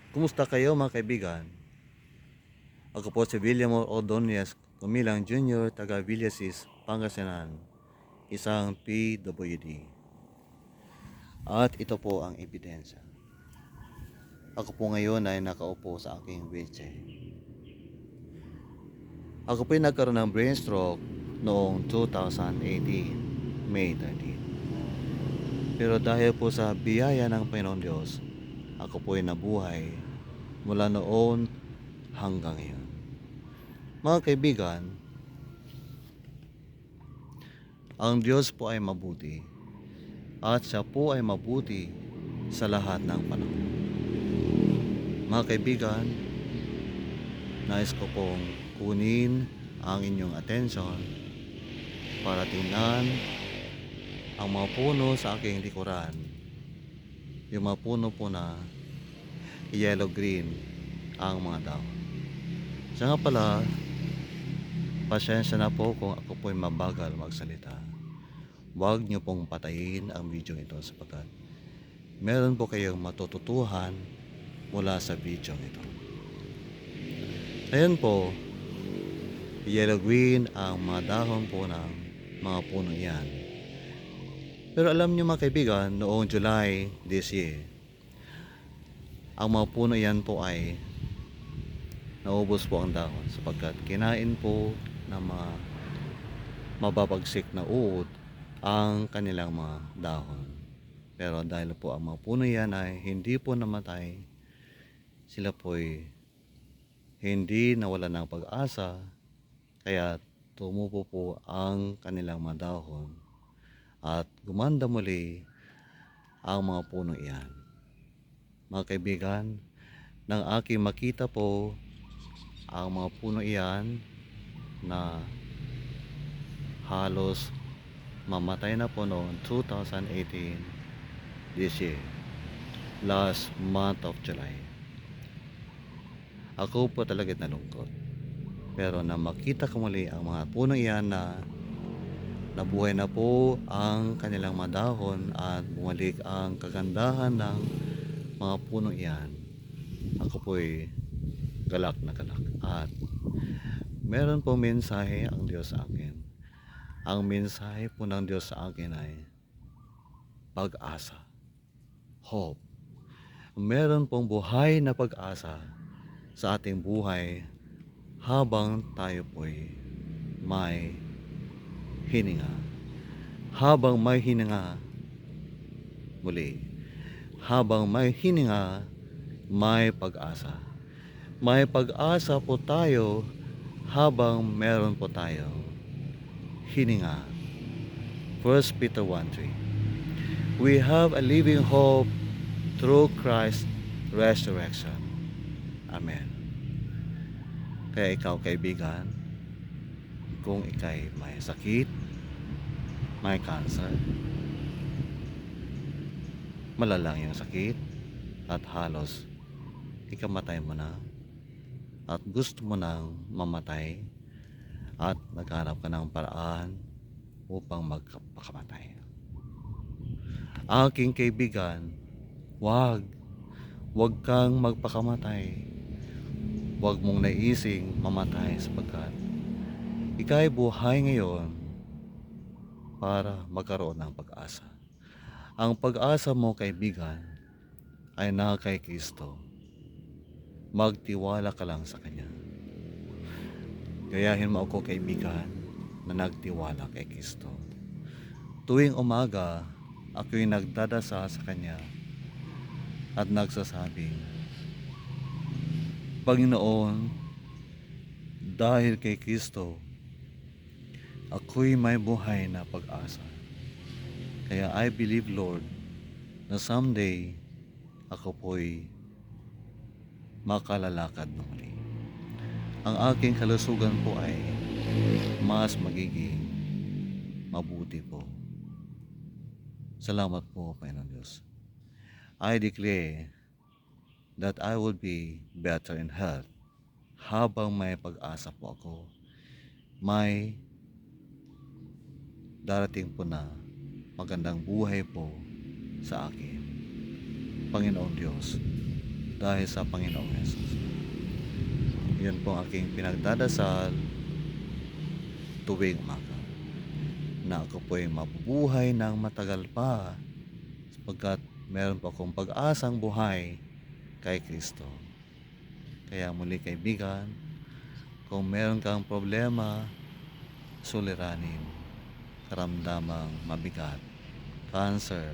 Kumusta kayo mga kaibigan? Ako po si William Ordonez Kumilang Jr. taga Villasis, Pangasinan, isang PWD. At ito po ang ebidensya. Ako po ngayon ay nakaupo sa aking wheelchair. Ako po ay nagkaroon ng brain stroke noong 2018, May 13. Pero dahil po sa biyaya ng Panginoon Diyos, ako po ay nabuhay mula noon hanggang ngayon. Mga kaibigan, ang Diyos po ay mabuti at siya po ay mabuti sa lahat ng panahon. Mga kaibigan, nais ko pong kunin ang inyong atensyon para tingnan ang mga puno sa aking likuran. Yung mga puno po na yellow-green ang mga dahon. Siya nga pala, pasensya na po kung ako po'y mabagal magsalita. Huwag niyo pong patayin ang video ito sapagkat meron po kayong matututuhan mula sa video ito. Ayan po, yellow-green ang mga dahon po ng mga puno iyan. Pero alam niyo mga kaibigan, noong July this year, ang mga puno iyan po ay naubos po ang dahon sapagkat kinain po ng mga mababagsik na uod ang kanilang mga dahon. Pero dahil po ang mga puno yan ay hindi po namatay, sila po'y hindi nawalan ng pag-asa, kaya tumubo po ang kanilang mga dahon at gumanda muli ang mga puno iyan. Mga kaibigan, nang aking makita po ang mga puno iyan na halos mamatay na po noong 2018 this year, last month of July. Ako po talaga nalungkot. Pero na makita ko muli ang mga puno iyan na nabuhay na po ang kanilang mga dahon at bumalik ang kagandahan ng mga puno iyan, ako po'y galak na galak. At meron po mensahe ang Diyos sa akin. Ang mensahe po ng Diyos sa akin ay pag-asa, hope. Meron pong buhay na pag-asa sa ating buhay habang tayo po'y may hininga. Habang may hininga muli. Habang may hininga, may pag-asa. May pag-asa po tayo habang meron po tayo hininga. 1 Peter 1:3. We have a living hope through Christ's resurrection. Amen. Kaya ikaw kaibigan, kung ikay may sakit, may cancer, malalang yung sakit at halos ikamatay mo na at gusto mo nang mamatay at naghanap ka ng paraan upang magpakamatay. Aking kaibigan, wag kang magpakamatay. Wag mong naising mamatay sapagkat ika'y buhay ngayon para magkaroon ng pag-asa. Ang pag-asa mo kaibigan ay na kay Kristo. Magtiwala ka lang sa Kanya. Gayahin mo ako kaibigan na nagtiwala kay Kristo. Tuwing umaga, ako'y nagdadasal sa Kanya at nagsasabing, Panginoon, dahil kay Kristo, ako'y may buhay na pag-asa. Kaya I believe, Lord, na someday ako po'y makalalakad na muli. Ang aking kalusugan po ay mas magiging mabuti po. Salamat po, Panginoon Diyos. I declare that I will be better in health habang may pag-asa po ako. May darating po na magandang buhay po sa akin. Panginoon Diyos, dahil sa Panginoong Hesus. Yun po ang aking pinagdadasal tuwing umaga, na ako po'y mabubuhay ng matagal pa sapagkat meron po akong pag-asang buhay kay Kristo. Kaya muli kaibigan, kung meron kang problema, suliranin, karamdamang mabigat, cancer,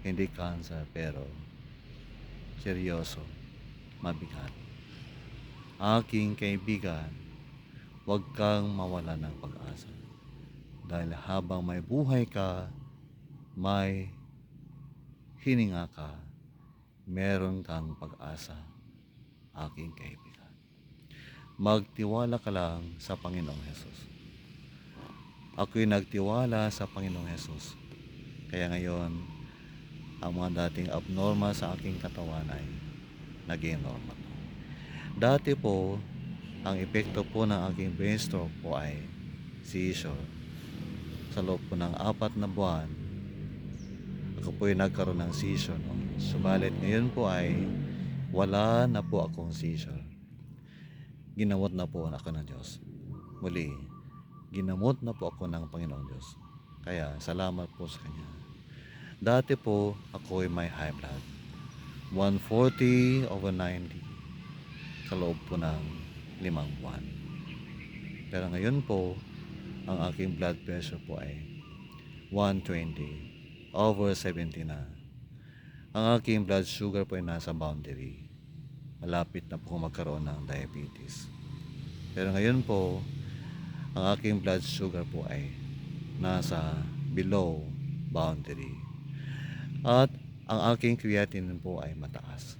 hindi cancer pero seryoso, mabigat. Aking kaibigan, huwag kang mawala ng pag-asa. Dahil habang may buhay ka, may hininga ka, meron kang pag-asa, aking kaibigan. Magtiwala ka lang sa Panginoong Hesus. Ako'y nagtiwala sa Panginoong Hesus. Kaya ngayon, ang mga dating abnormal sa aking katawan ay naging normal. Dati po, ang epekto po ng aking brain stroke po ay seizure. Sa loob po ng 4 na buwan, ako po ay nagkaroon ng seizure. No? Subalit ngayon po ay wala na po akong seizure. Ginamot na po ako ng Diyos. Muli, ginamot na po ako ng Panginoong Diyos. Kaya salamat po sa Kanya. Dati po ako ay may high blood. 140/90 sa loob po ng 5 buwan. Pero ngayon po, ang aking blood pressure po ay 120/70 na. Ang aking blood sugar po ay nasa boundary. Malapit na po magkaroon ng diabetes. Pero ngayon po, ang aking blood sugar po ay nasa below boundary. At ang aking creatinine po ay mataas,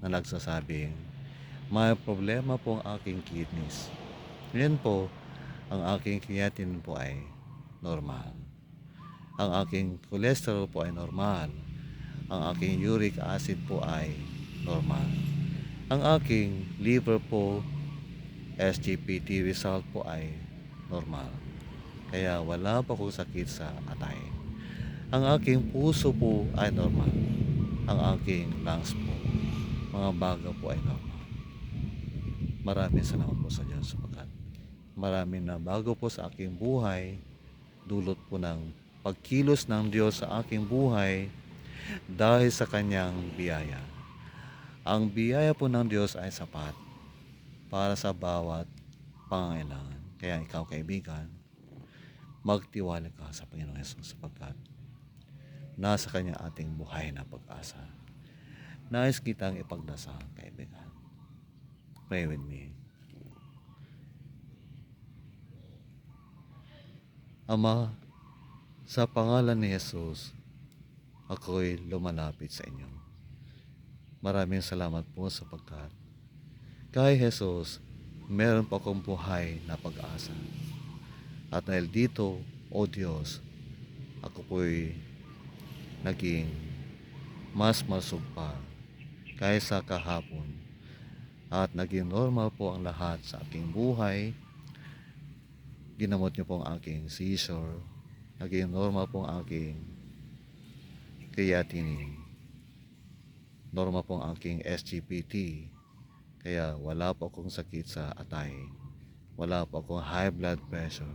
na nagsasabing may problema po ang aking kidneys. Ngayon po, ang aking creatinine po ay normal. Ang aking cholesterol po ay normal. Ang aking uric acid po ay normal. Ang aking liver po, SGPT result po ay normal. Kaya wala pa akong sakit sa atay. Ang aking puso po ay normal. Ang aking lungs po, mga baga po ay normal. Maraming salamat po sa Diyos sapagkat maraming na bago po sa aking buhay, dulot po ng pagkilos ng Diyos sa aking buhay dahil sa Kanyang biyaya. Ang biyaya po ng Diyos ay sapat para sa bawat pangangailangan. Kaya ikaw kaibigan, magtiwala ka sa Panginoong Hesus sapagkat nasa Kanya ating buhay na pag-asa. Nais kitang ipagdasal kaibigan. Pray with me. Ama, sa pangalan ni Jesus, ako'y lumalapit sa inyo. Maraming salamat po sapagkat kay Jesus, meron pa akong buhay na pag-asa. At dahil dito, O Diyos, ako po'y naging mas malusog pa kaysa kahapon. At naging normal po ang lahat sa aking buhay. Ginamot niyo po ang aking seizure. Naging normal po ang aking creatinine. Normal po ang aking SGPT. Kaya wala po akong sakit sa atay. Wala po akong high blood pressure.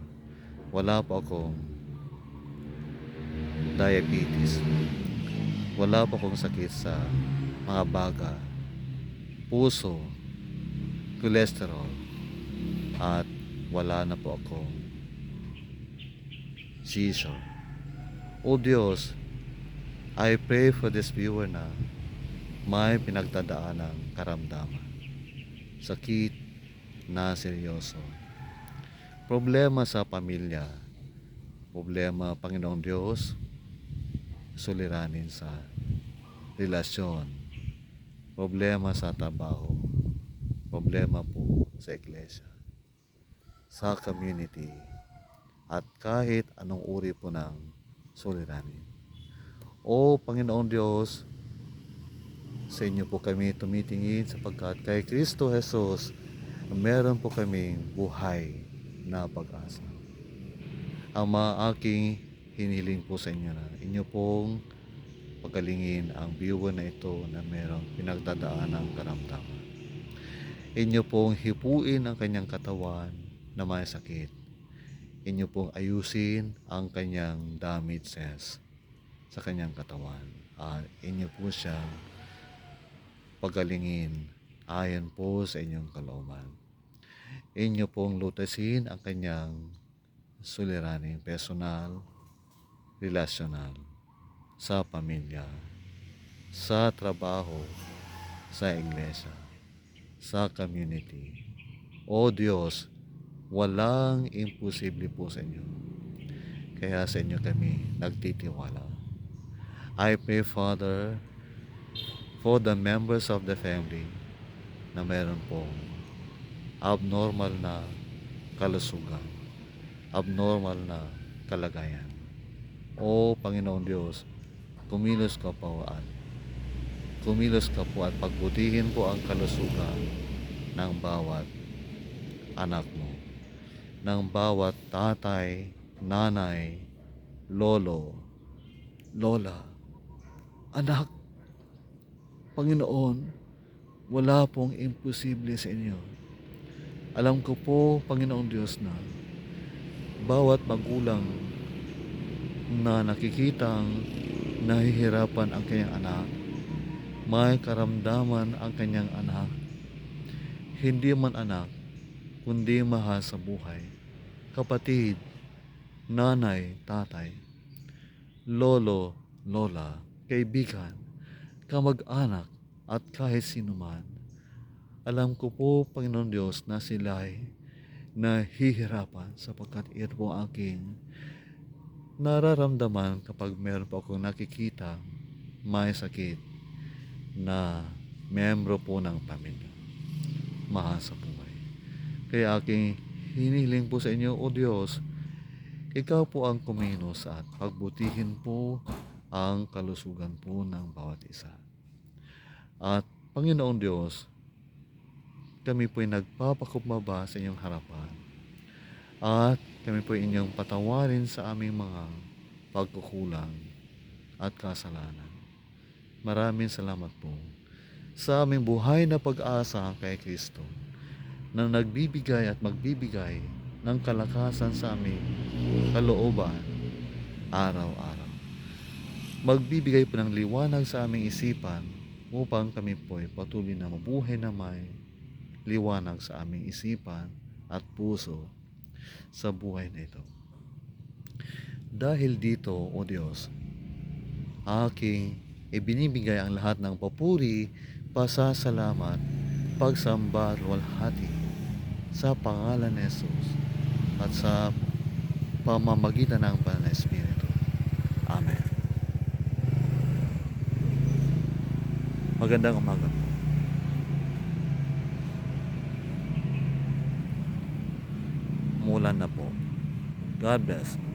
Wala po akong diabetes. Wala po akong sakit sa mga baga, puso, cholesterol, at wala na po akong seizure. O Diyos, I pray for this viewer na may pinagdadaan ng karamdaman, sakit na seryoso, problema sa pamilya, problema, Panginoong Diyos, suliranin sa relasyon, problema sa trabaho, problema po sa iglesia, sa community, at kahit anong uri po ng suliranin. O Panginoong Diyos, sa inyo po kami tumitingin sapagkat kay Kristo Jesus, meron po kaming buhay na pag-asa. Ama, aking hiniling po sa inyo na inyo pong pagalingin ang biwa na ito na mayroong pinagdadaan ng karamdaman. Inyo pong hipuin ang kanyang katawan na may sakit. Inyo pong ayusin ang kanyang damages sa kanyang katawan. At inyo po siyang pagalingin ayon po sa inyong kalooban. Inyo pong lutasin ang kanyang suliraning personal, relasyonal, sa pamilya, sa trabaho, sa iglesia, sa community. O Diyos, walang imposible po sa inyo. Kaya sa inyo kami nagtitiwala. I pray, Father, for the members of the family na meron pong abnormal na kalusugan, abnormal na kalagayan. O Panginoon Diyos, kumilos ka po at pagbutihin po ang kalusugan ng bawat anak mo, ng bawat tatay, nanay, lolo, lola, anak. Panginoon, wala pong imposible sa inyo. Alam ko po, Panginoong Diyos, na bawat magulang na nakikitang nahihirapan ang kanyang anak, may karamdaman ang kanyang anak, hindi man anak, kundi mahal sa buhay, kapatid, nanay, tatay, lolo, lola, kaibigan, kamag-anak, at kahit sino man. Alam ko po, Panginoon Diyos, na sila ay nahihirapan sapagkat ito po aking nararamdaman kapag meron po akong nakikita may sakit na membro po ng pamilya, mahal sa buhay. Kaya aking hinihiling po sa inyo, O Diyos, ikaw po ang kumilos at pagbutihin po ang kalusugan po ng bawat isa. At Panginoon Diyos, kami po'y nagpapakumbaba sa inyong harapan. At kami po'y inyong patawarin sa aming mga pagkukulang at kasalanan. Maraming salamat po sa aming buhay na pag-asa kay Kristo na nagbibigay at magbibigay ng kalakasan sa aming kalooban araw-araw. Magbibigay po ng liwanag sa aming isipan upang kami po'y patuloy na mabuhay na may liwanag sa aming isipan at puso sa buhay na ito. Dahil dito, O Diyos, aking ibinibigay ang lahat ng papuri, pasasalamat, pagsamba at luwalhati sa pangalan ni Jesus at sa pamamagitan ng Banal na Espiritu. Amen. Magandang umaga po. Mulan na po. God bless.